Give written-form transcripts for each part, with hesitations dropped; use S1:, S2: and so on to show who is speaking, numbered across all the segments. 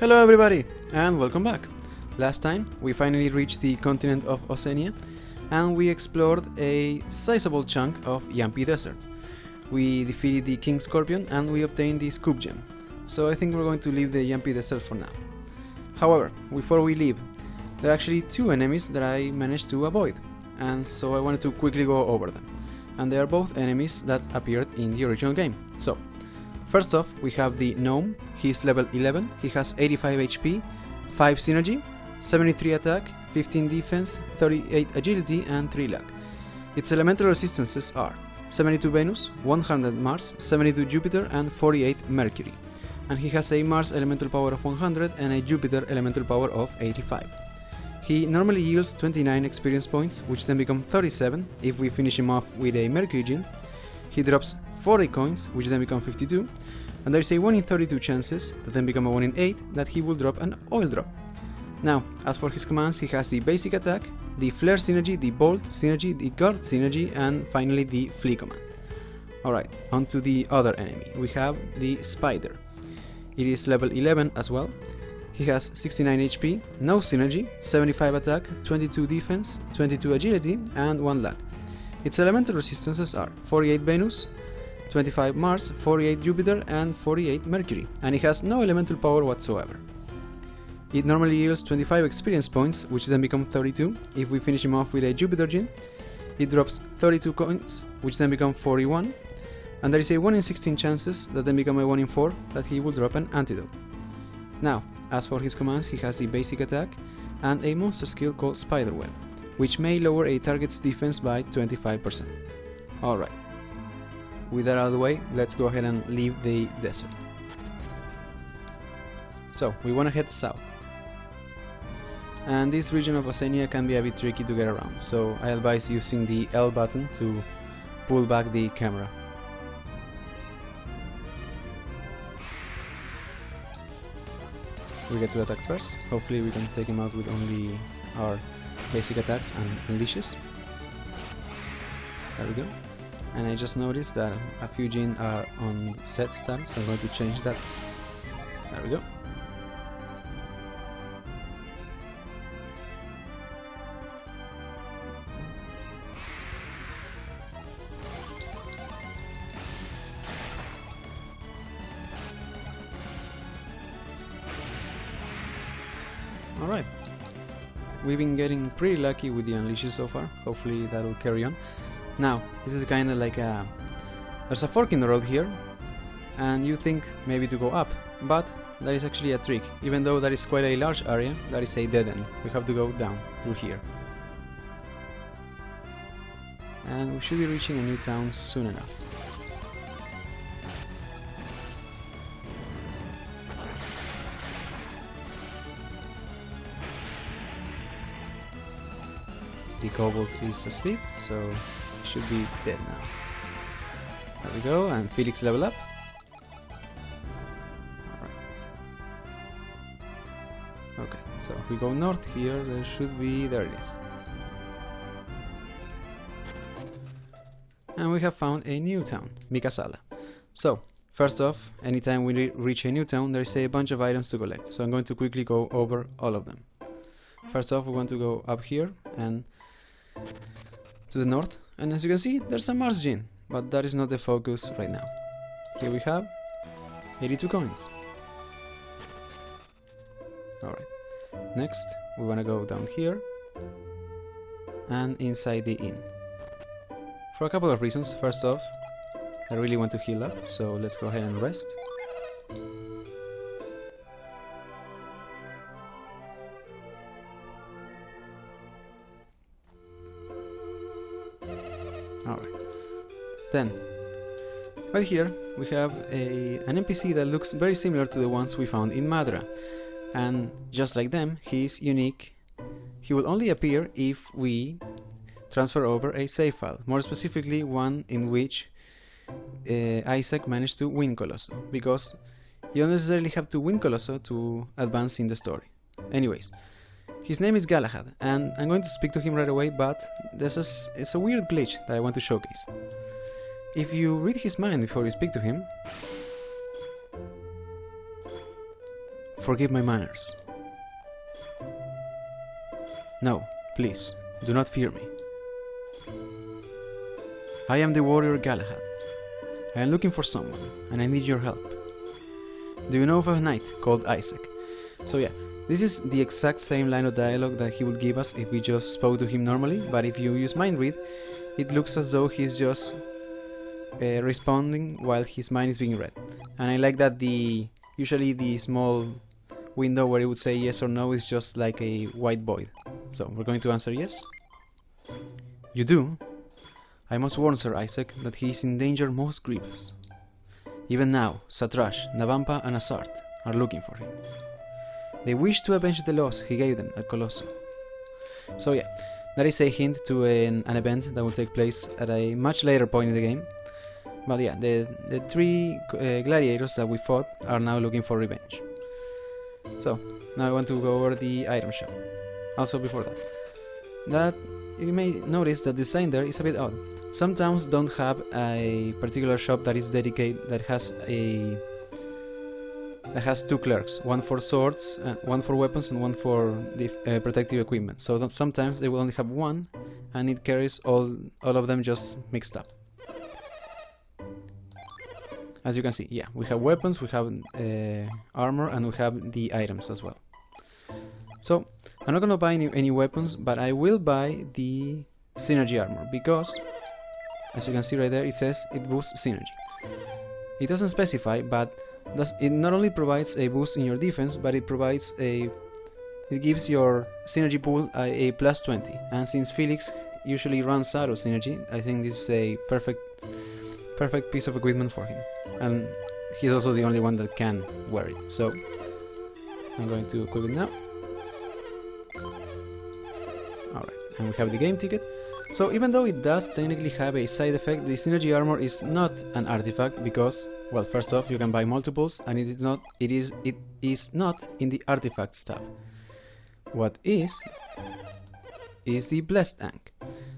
S1: Hello everybody, and welcome back. Last time we finally reached the continent of Oceania and we explored a sizable chunk of Yampi Desert. We defeated the King Scorpion and we obtained the Scoop Gem, so I think we're going to leave the Yampi Desert for now. However, before we leave, there are actually two enemies that I managed to avoid, and so I wanted to quickly go over them. And they are both enemies that appeared in the original game. So, first off, we have the Gnome. He's level 11, he has 85 HP, 5 synergy, 73 attack, 15 defense, 38 agility and 3 luck. Its elemental resistances are 72 Venus, 100 Mars, 72 Jupiter and 48 Mercury. And he has a Mars elemental power of 100 and a Jupiter elemental power of 85. He normally yields 29 experience points, which then become 37 if we finish him off with a Mercury gene. He drops 40 coins, which then become 52, and there is a 1 in 32 chances, that then become a 1 in 8, that he will drop an oil drop. Now, as for his commands, he has the basic attack, the flare synergy, the bolt synergy, the guard synergy, and finally the flee command. Alright, on to the other enemy. We have the Spider. It is level 11 as well. He has 69 HP, no synergy, 75 attack, 22 defense, 22 agility, and 1 luck. Its elemental resistances are 48 Venus, 25 Mars, 48 Jupiter and 48 Mercury, and it has no elemental power whatsoever. It normally yields 25 experience points, which then become 32 if we finish him off with a Jupiter gene. It drops 32 coins, which then become 41, and there is a 1 in 16 chances that then become a 1 in 4 that he will drop an antidote. Now, as for his commands, he has the basic attack and a monster skill called Spiderweb, which may lower a target's defense by 25%. Alright. With that out of the way, let's go ahead and leave the desert. So, we want to head south. And this region of Oceania can be a bit tricky to get around, so I advise using the L button to pull back the camera. We get to attack first. Hopefully we can take him out with only our basic attacks and unleashes. There we go. And I just noticed that a few genes are on set status, so I'm going to change that. There we go. Alright. We've been getting pretty lucky with the unleashes so far. Hopefully that will carry on. Now, this is kinda like there's a fork in the road here, and you think maybe to go up, but that is actually a trick. Even though that is quite a large area, that is a dead end. We have to go down through here. And we should be reaching a new town soon enough. The kobold is asleep, so should be dead now. There we go, and Felix level up. Alright. Okay, so if we go north here, there should be... there it is. And we have found a new town, Mikasala. So, first off, anytime we reach a new town, there's a bunch of items to collect, so I'm going to quickly go over all of them. First off, we want to go up here and to the north, and as you can see, there's a Mars gene, but that is not the focus right now. Here we have 82 coins. Alright, next we want to go down here and inside the inn. For a couple of reasons. First off, I really want to heal up, so let's go ahead and rest. Alright. Then, right here we have an NPC that looks very similar to the ones we found in Madra. And just like them, he is unique. He will only appear if we transfer over a save file. More specifically, one in which Isaac managed to win Colosso. Because you don't necessarily have to win Colosso to advance in the story. Anyways. His name is Galahad, and I'm going to speak to him right away, but it's a weird glitch that I want to showcase. If you read his mind before you speak to him, forgive my manners. No, please, do not fear me. I am the warrior Galahad. I am looking for someone, and I need your help. Do you know of a knight called Isaac? So yeah, this is the exact same line of dialogue that he would give us if we just spoke to him normally, but if you use mind read, it looks as though he's just responding while his mind is being read. And I like that usually the small window where it would say yes or no is just like a white void. So we're going to answer yes. You do? I must warn Sir Isaac that he is in danger most grievous. Even now, Satrash, Navampa and Asart are looking for him. They wish to avenge the loss he gave them at Colosso. So yeah, that is a hint to an event that will take place at a much later point in the game. But yeah, the three gladiators that we fought are now looking for revenge. So, now I want to go over the item shop. Also before that, you may notice that the design there is a bit odd. Some towns don't have a particular shop that is dedicated, that has two clerks, one for swords, one for weapons, and one for the protective equipment. So sometimes they will only have one, and it carries all of them just mixed up. As you can see, yeah, we have weapons, we have armor, and we have the items as well. So I'm not gonna buy any weapons, but I will buy the synergy armor because, as you can see right there, it says it boosts synergy. It doesn't specify, but it not only provides a boost in your defense, but it gives your synergy pool a plus 20. And since Felix usually runs out of synergy, I think this is a perfect piece of equipment for him. And he's also the only one that can wear it. So I'm going to equip it now. Alright, and we have the game ticket. So even though it does technically have a side effect, the synergy armor is not an artifact because, well, first off, you can buy multiples, and it is not in the artifacts tab. What is the blessed ankh.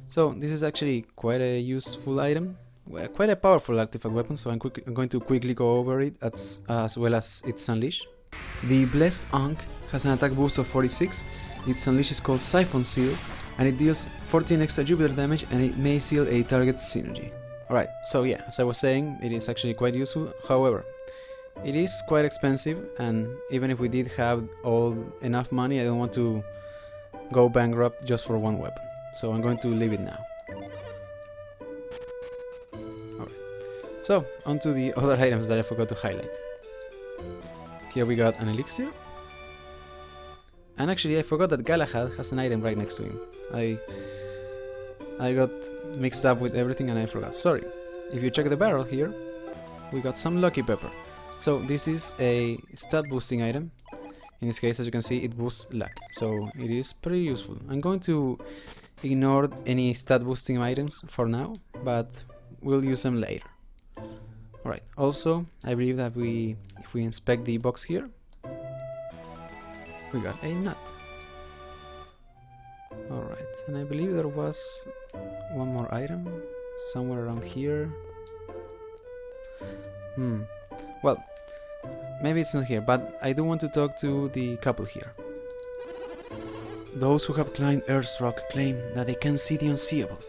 S1: So this is actually quite a useful item, quite a powerful artifact weapon. So I'm going to quickly go over it as well as its unleash. The blessed ankh has an attack boost of 46. Its unleash is called Siphon Seal, and it deals 14 extra Jupiter damage, and it may seal a target synergy. Alright, so yeah, as I was saying, it is actually quite useful. However, it is quite expensive, and even if we did have enough money, I don't want to go bankrupt just for one weapon. So I'm going to leave it now. Alright, so onto the other items that I forgot to highlight. Here we got an elixir. And actually I forgot that Galahad has an item right next to him. I got mixed up with everything and I forgot. Sorry. If you check the barrel here, we got some Lucky Pepper. So this is a stat boosting item. In this case, as you can see, it boosts luck. So it is pretty useful. I'm going to ignore any stat boosting items for now, but we'll use them later. Alright, also I believe that if we inspect the box here, we got a nut. Alright, and I believe there was one more item somewhere around here. Well, maybe it's not here, but I do want to talk to the couple here. Those who have climbed Earth's rock claim that they can see the unseeable.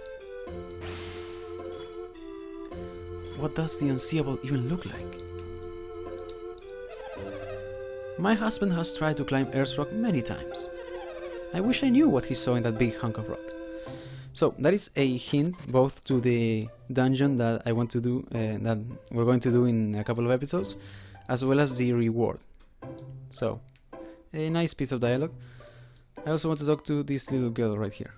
S1: What does the unseeable even look like? My husband has tried to climb Earth's rock many times. I wish I knew what he saw in that big hunk of rock. So that is a hint both to the dungeon that I want to do, that we're going to do in a couple of episodes, as well as the reward. So, a nice piece of dialogue. I also want to talk to this little girl right here.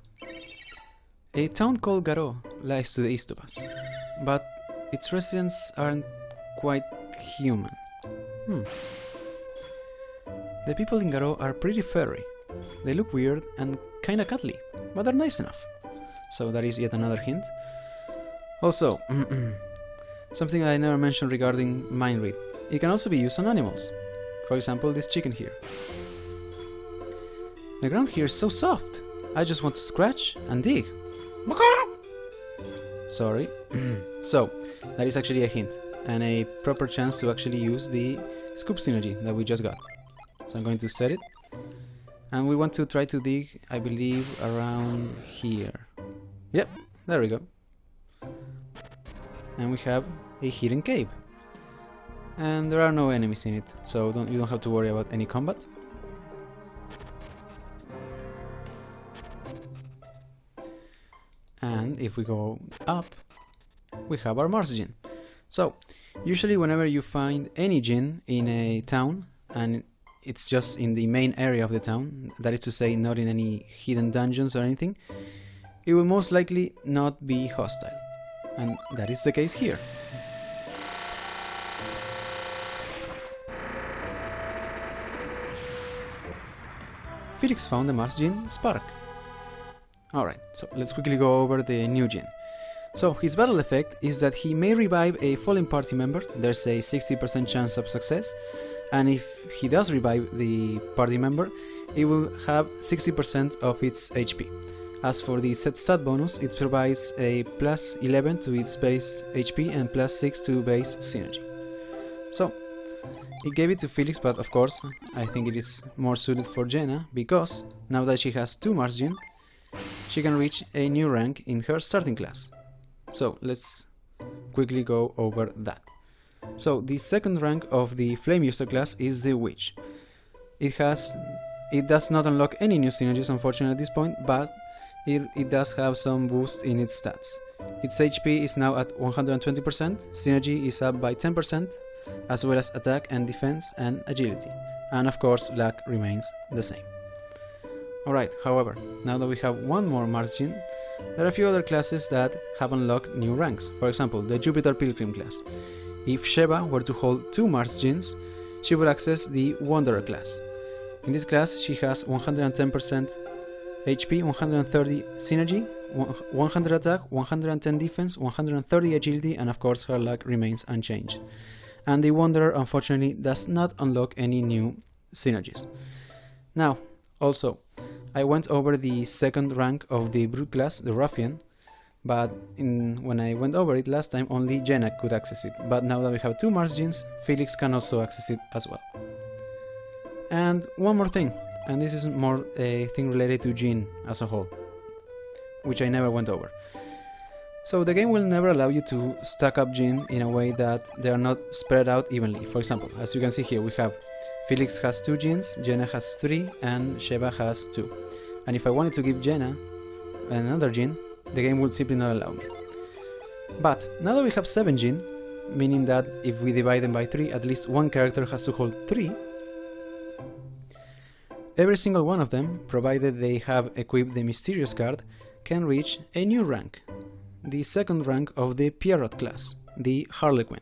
S1: A town called Garo lies to the east of us, but its residents aren't quite human. The people in Garo are pretty furry. They look weird and kinda cuddly, but they're nice enough. So that is yet another hint. Also, something I never mentioned regarding mind read. It can also be used on animals. For example, this chicken here. The ground here is so soft. I just want to scratch and dig. Sorry. So, that is actually a hint, and a proper chance to actually use the scoop synergy that we just got. So I'm going to set it. And we want to try to dig, I believe, around here. Yep, there we go. And we have a hidden cave. And there are no enemies in it, so you don't have to worry about any combat. And if we go up, we have our Mars Gin. So, usually whenever you find any gin in a town, and it's just in the main area of the town, that is to say not in any hidden dungeons or anything, it will most likely not be hostile. And that is the case here. Felix found the Mars Gin Spark. Alright, so let's quickly go over the new gin. So his battle effect is that he may revive a fallen party member, there's a 60% chance of success, and if he does revive the party member, it will have 60% of its HP. As for the set stat bonus, it provides a plus 11 to its base HP and plus 6 to base synergy. So, it gave it to Felix, but of course, I think it is more suited for Jenna, because now that she has 2 Mars Gin, she can reach a new rank in her starting class. So, let's quickly go over that. So, the second rank of the Flame User class is the Witch. It does not unlock any new synergies, unfortunately, at this point, but it does have some boost in its stats. Its HP is now at 120%, synergy is up by 10%, as well as attack and defense and agility. And of course, luck remains the same. Alright, however, now that we have one more Mars Gin, there are a few other classes that have unlocked new ranks. For example, the Jupiter Pilgrim class. If Sheba were to hold 2 Mars Gins, she would access the Wanderer class. In this class, she has 110% HP, 130 synergy, 100 attack, 110 defense, 130 agility, and of course her luck remains unchanged. And the Wanderer unfortunately does not unlock any new synergies. Now, also, I went over the second rank of the Brute class, the Ruffian, but when I went over it last time, only Jenna could access it. But now that we have 2 Mars Gins, Felix can also access it as well. And one more thing, and this is more a thing related to Gin as a whole, which I never went over. So the game will never allow you to stack up Gin in a way that they are not spread out evenly. For example, as you can see here, we have Felix has 2 Gins, Jenna has 3, and Sheba has 2. And if I wanted to give Jenna another Gin, the game would simply not allow me. But now that we have 7 Gin, meaning that if we divide them by 3, at least one character has to hold 3, every single one of them, provided they have equipped the Mysterious card, can reach a new rank, the second rank of the Pierrot class, the Harlequin.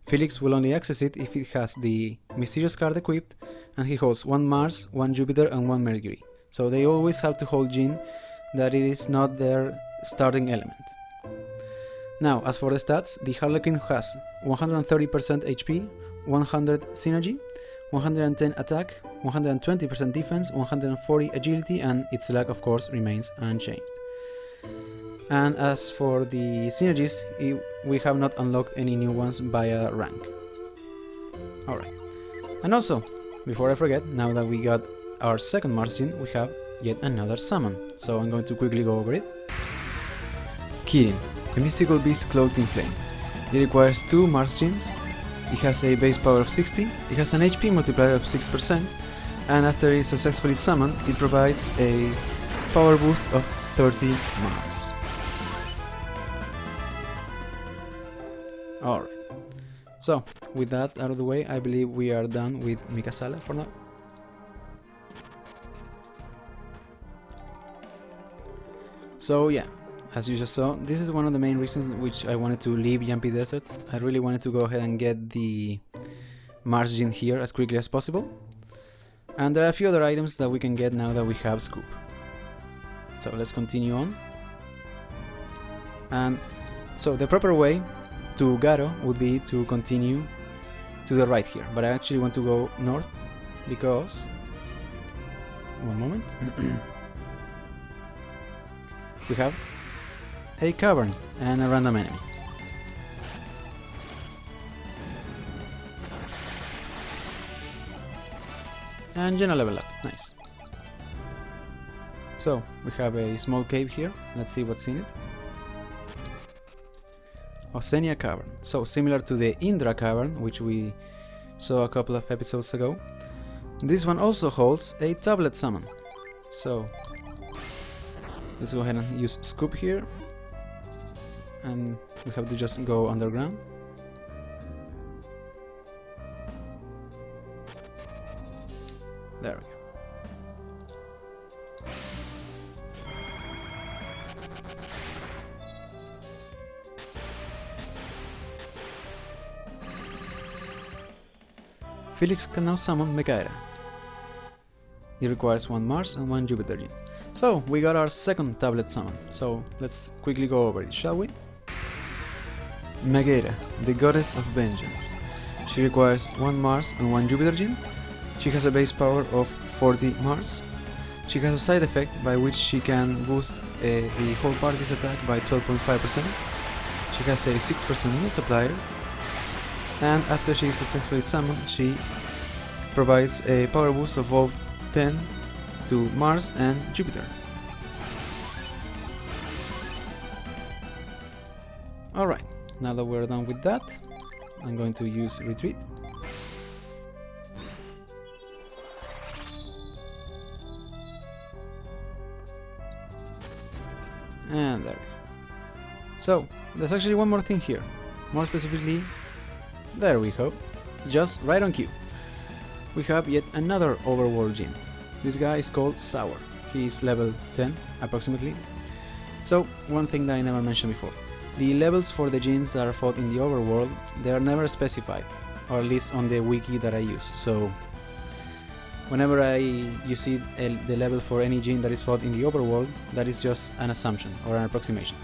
S1: Felix will only access it if it has the Mysterious card equipped, and he holds 1 Mars, 1 Jupiter, and 1 Mercury. So they always have to hold Gin that it is not their starting element. Now, as for the stats, the Harlequin has 130% HP, 100 synergy, 110 attack, 120% defense, 140 agility, and its luck of course remains unchanged. And as for the synergies, we have not unlocked any new ones via rank. Alright. And also, before I forget, now that we got our second Mars Gin, we have yet another summon. So I'm going to quickly go over it. Kirin, a mystical beast cloaked in flame. It requires 2 Mars Gins. It has a base power of 60, it has an HP multiplier of 6%, and after it is successfully summoned, it provides a power boost of 30 Mars. Alright, so with that out of the way, I believe we are done with Mikasala for now. So yeah, as you just saw, this is one of the main reasons which I wanted to leave Yampi Desert. I really wanted to go ahead and get the Mars Gin here as quickly as possible. And there are a few other items that we can get now that we have Scoop. So let's continue on. So the proper way to Garo would be to continue to the right here, but I actually want to go north because... one moment. We have a cavern and a random enemy. And Jenna level up, nice. So, we have a small cave here, let's see what's in it. Osenia Cavern, so similar to the Indra Cavern, which we saw a couple of episodes ago. This one also holds a tablet summon. So, let's go ahead and use Scoop here. And we have to just go underground. There we go. Felix can now summon Megaera. It requires 1 Mars and 1 Jupiter gene. So, we got our second tablet summon, so let's quickly go over it, shall we? Megaera, the Goddess of Vengeance. She requires 1 Mars and 1 Jupiter gene. She has a base power of 40 Mars. She has a side effect by which she can boost the whole party's attack by 12.5%. She has a 6% multiplier. And after she is successfully summoned, she provides a power boost of both 10 to Mars and Jupiter. Alright, now that we're done with that, I'm going to use Retreat. And there we go. So, there's actually one more thing here. More specifically, there we go. Just right on cue. We have yet another overworld gene. This guy is called Sour. He is level 10 approximately. So, one thing that I never mentioned before. The levels for the genes that are fought in the overworld, they are never specified, or at least on the wiki that I use. So, whenever you see the level for any gene that is fought in the overworld, that is just an assumption or an approximation.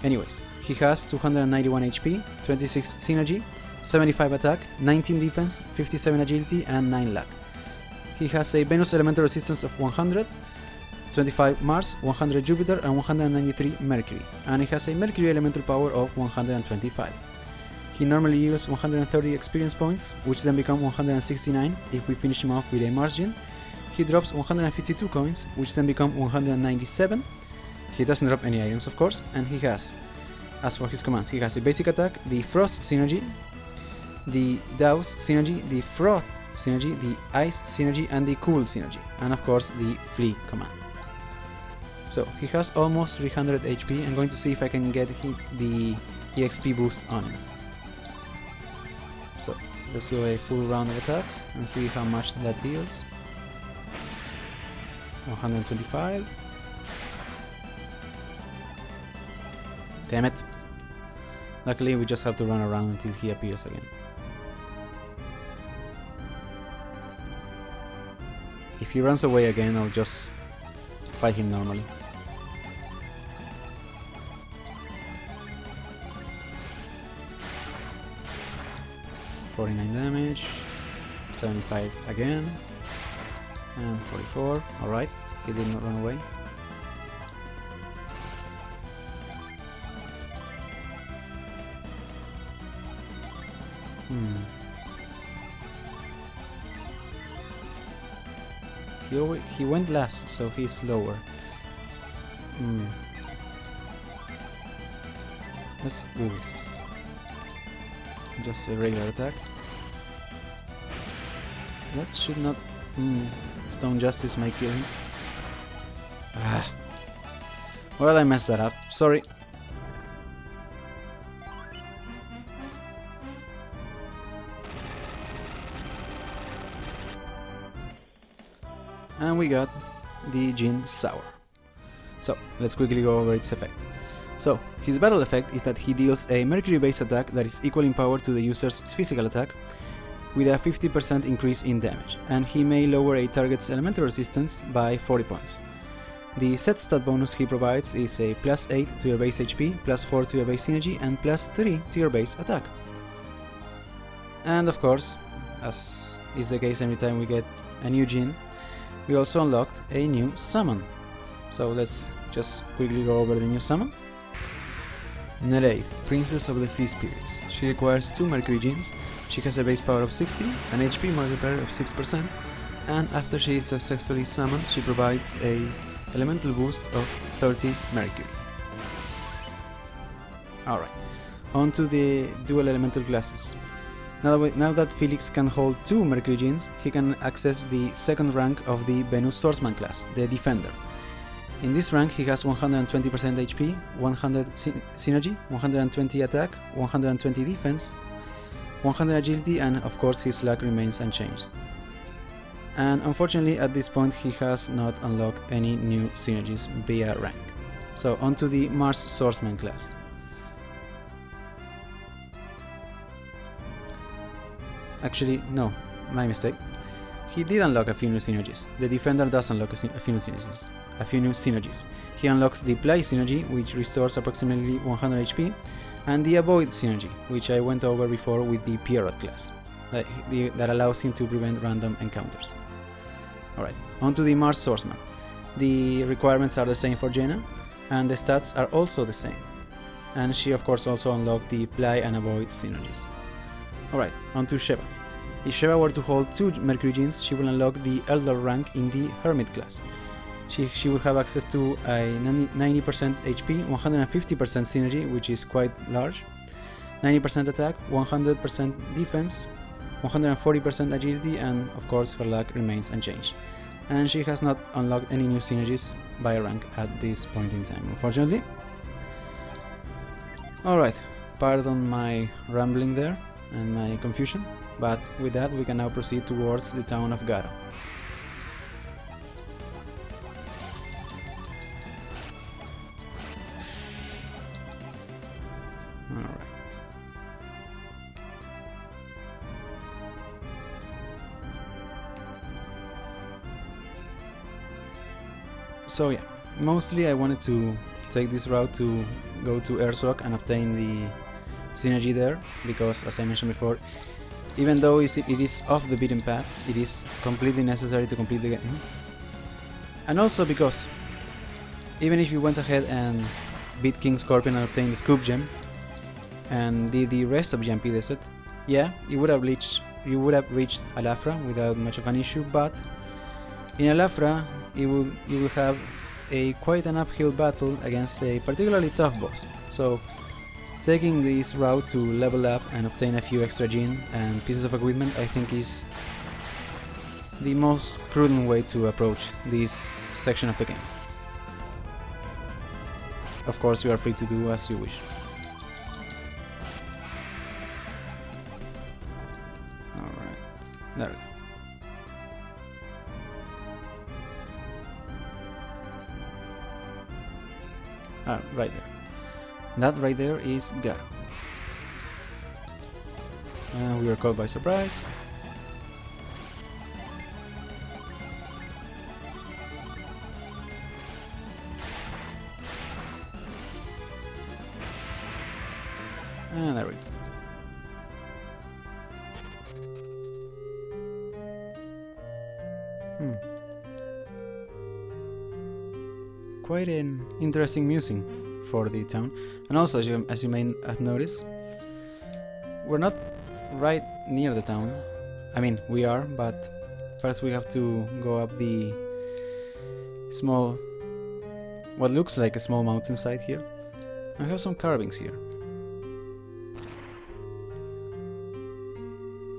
S1: Anyways, he has 291 HP, 26 synergy, 75 attack, 19 defense, 57 agility and 9 luck. He has a Venus elemental resistance of 100, 25 Mars, 100 Jupiter and 193 Mercury, and he has a Mercury elemental power of 125. He normally uses 130 experience points, which then become 169 if we finish him off with a Mars gene. He drops 152 coins, which then become 197. He doesn't drop any items, of course, and he has, as for his commands, he has a basic attack, the Frost synergy, the Douse synergy, the Froth synergy, the Ice synergy, and the Cool synergy, and of course the Flee command. So he has almost 300 HP. I'm going to see if I can get the EXP boost on him. So let's do a full round of attacks and see how much that deals. 125. Damn it. Luckily we just have to run around until he appears again. If he runs away again, I'll just fight him normally. $49 damage, 75 again, and 44. Alright, he did not run away. He went last, so he's lower. Let's do this. Just a regular attack. That should not... Stone Justice might kill him. Well, I messed that up. Sorry. And we got the gene Sour. So, let's quickly go over its effect. So, his battle effect is that he deals a Mercury base attack that is equal in power to the user's physical attack, with a 50% increase in damage, and he may lower a target's elemental resistance by 40 points. The set stat bonus he provides is a +8 to your base HP, +4 to your base synergy, and +3 to your base attack. And of course, as is the case every time we get a new gene, we also unlocked a new summon. So let's just quickly go over the new summon. Nereid, Princess of the Sea Spirits. She requires 2 Mercury genes. She has a base power of 60, an HP multiplier of 6%, and after she is successfully summoned, she provides a elemental boost of 30 Mercury. Alright, on to the dual elemental classes. Now that Felix can hold 2 Mercury genes, he can access the second rank of the Venus Swordsman class, the Defender. In this rank he has 120% HP, 100 synergy, 120 attack, 120 defense, 100 agility, and of course his luck remains unchanged. And unfortunately at this point he has not unlocked any new synergies via rank. So on to the Mars Swordsman class. Actually, no, my mistake. He did unlock a few new synergies. The Defender does unlock a few new synergies. He unlocks the Ply synergy, which restores approximately 100 HP, and the Avoid synergy, which I went over before with the Pierrot class, that allows him to prevent random encounters. Alright, on to the Mars Swordsman. The requirements are the same for Jaina, and the stats are also the same. And she of course also unlocked the Ply and Avoid synergies. Alright, on to Sheva. If Sheva were to hold 2 Mercury genes, she will unlock the Elder rank in the Hermit class. She will have access to a 90% HP, 150% synergy, which is quite large, 90% attack, 100% defense, 140% agility, and of course her luck remains unchanged. And she has not unlocked any new synergies by rank at this point in time, unfortunately. Alright, pardon my rambling there and my confusion, but with that we can now proceed towards the town of Garo. Alright. So yeah, mostly I wanted to take this route to go to Erzog and obtain the synergy there, because as I mentioned before, even though it is off the beaten path, it is completely necessary to complete the game. And also because even if you went ahead and beat King Scorpion and obtained the Scoop Gem and did the rest of Yampi Desert, yeah, you would have reached Alafra without much of an issue, but in Alafra you will have quite an uphill battle against a particularly tough boss. So taking this route to level up and obtain a few extra gene and pieces of equipment, I think is the most prudent way to approach this section of the game. Of course, you are free to do as you wish. Alright, there we go. Ah, right there. That right there is Garo. We were caught by surprise. And there we go. Quite an interesting music for the town, and also as you may have noticed, we're not right near the town. I mean, we are, but first we have to go up the small, what looks like a small mountainside here. I have some carvings here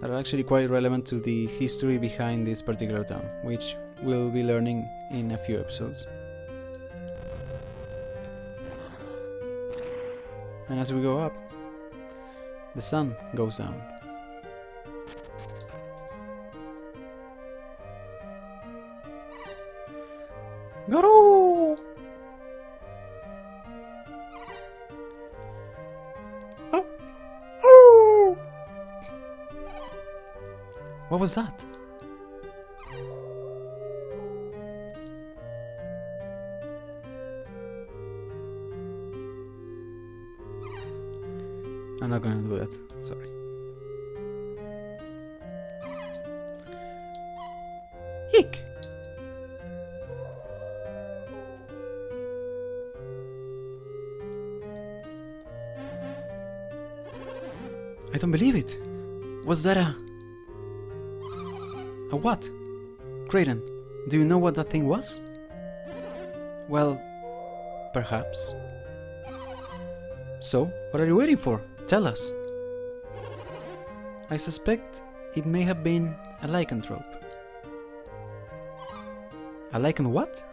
S1: that are actually quite relevant to the history behind this particular town, which we'll be learning in a few episodes. And as we go up, the sun goes down. Garo! Oh! Oh! What was that? I'm not gonna do that, sorry. Eek! I don't believe it! Was that a what? Kraden, do you know what that thing was? Well, perhaps. So, what are you waiting for? Tell us. I suspect it may have been a lycanthrope. A lycan what?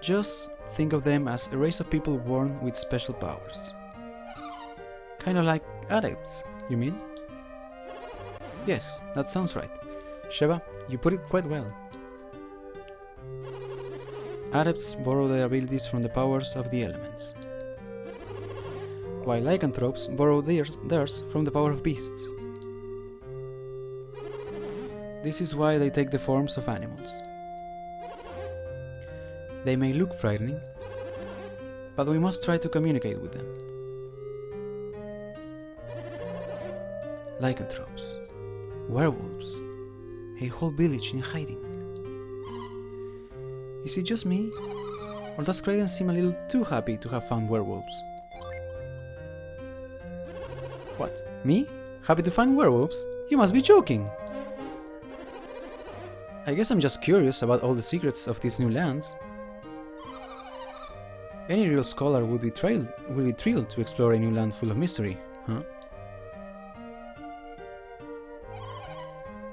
S1: Just think of them as a race of people born with special powers. Kinda like adepts, you mean? Yes, that sounds right. Sheva, you put it quite well. Adepts borrow their abilities from the powers of the elements, while lycanthropes borrow theirs from the power of beasts. This is why they take the forms of animals. They may look frightening, but we must try to communicate with them. Lycanthropes, werewolves, a whole village in hiding. Is it just me, or does Kraden seem a little too happy to have found werewolves? What, me? Happy to find werewolves? You must be joking! I guess I'm just curious about all the secrets of these new lands. Any real scholar would be thrilled to explore a new land full of mystery, huh?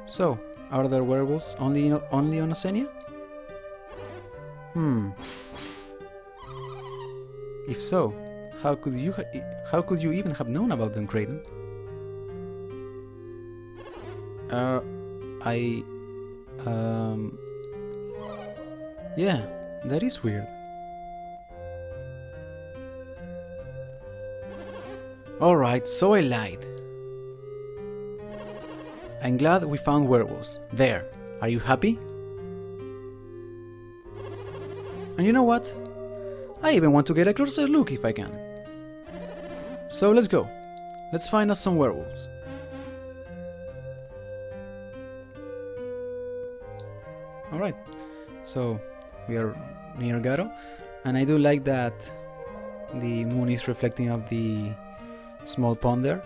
S1: So, are there werewolves only on Osenia? If so, how could you even have known about them, Kraden? Yeah, that is weird. Alright, so I lied. I'm glad we found werewolves. There. Are you happy? And you know what? I even want to get a closer look if I can. So let's go. Let's find us some werewolves. Alright, so we are near Garo, and I do like that the moon is reflecting off the small pond there.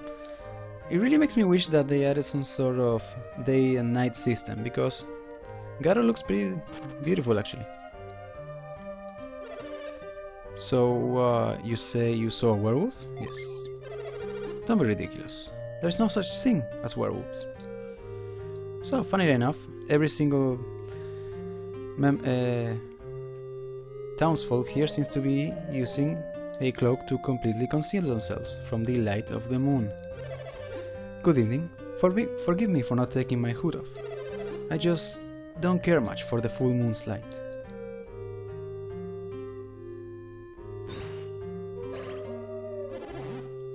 S1: It really makes me wish that they added some sort of day and night system, because Garo looks pretty beautiful actually. So, you say you saw a werewolf? Yes. Don't be ridiculous. There's no such thing as werewolves. So, funnily enough, every single townsfolk here seems to be using a cloak to completely conceal themselves from the light of the moon. Good evening. Forgive me for not taking my hood off. I just don't care much for the full moon's light.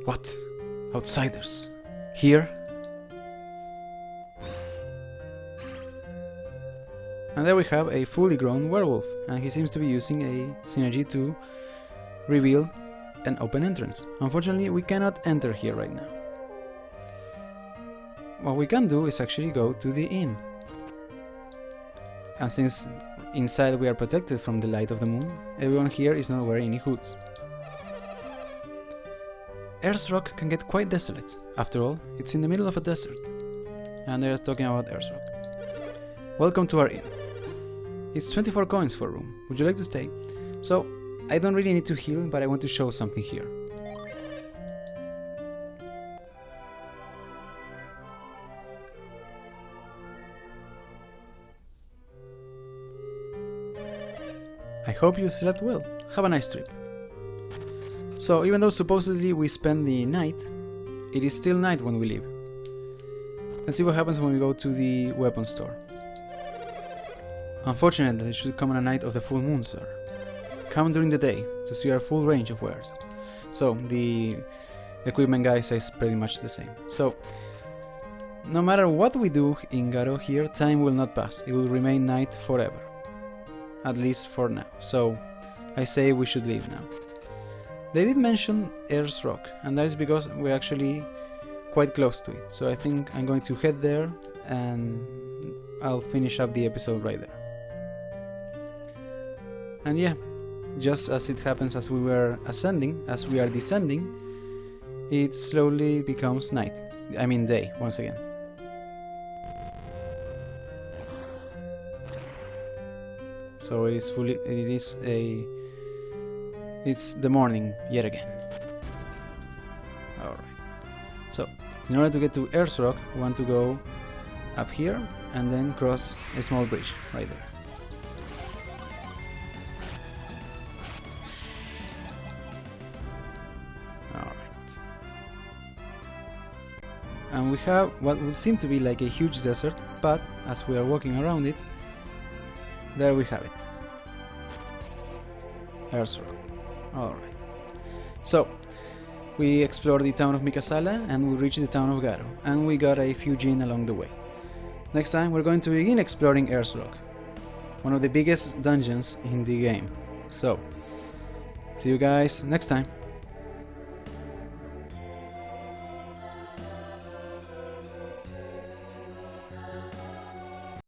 S1: What? Outsiders? Here? And there we have a fully grown werewolf, and he seems to be using a synergy to reveal an open entrance. Unfortunately, we cannot enter here right now. What we can do is actually go to the inn. And since inside we are protected from the light of the moon, everyone here is not wearing any hoods. Earthrock can get quite desolate. After all, it's in the middle of a desert. And they're talking about Earthrock. Welcome to our inn. It's 24 coins for a room. Would you like to stay? So, I don't really need to heal, but I want to show something here. I hope you slept well. Have a nice trip. So, even though supposedly we spend the night, it is still night when we leave. Let's see what happens when we go to the weapon store. Unfortunately, it should come on a night of the full moon, sir. Come during the day to see our full range of wares. So, the equipment guy says pretty much the same. So, no matter what we do in Garo here, time will not pass. It will remain night forever. At least for now. So, I say we should leave now. They did mention Ayers Rock, and that is because we're actually quite close to it. So I think I'm going to head there, and I'll finish up the episode right there. And yeah, just as it happens as we are descending, it slowly becomes night. I mean day, once again. So it's the morning yet again. Alright. So in order to get to Earth's Rock, we want to go up here and then cross a small bridge right there. Alright. And we have what would seem to be like a huge desert, but as we are walking around it, there we have it. Earth's Rock. Alright. So we explored the town of Mikasala and we reached the town of Garo, and we got a few Jinn along the way. Next time we're going to begin exploring Earth's Rock, one of the biggest dungeons in the game. So, see you guys next time.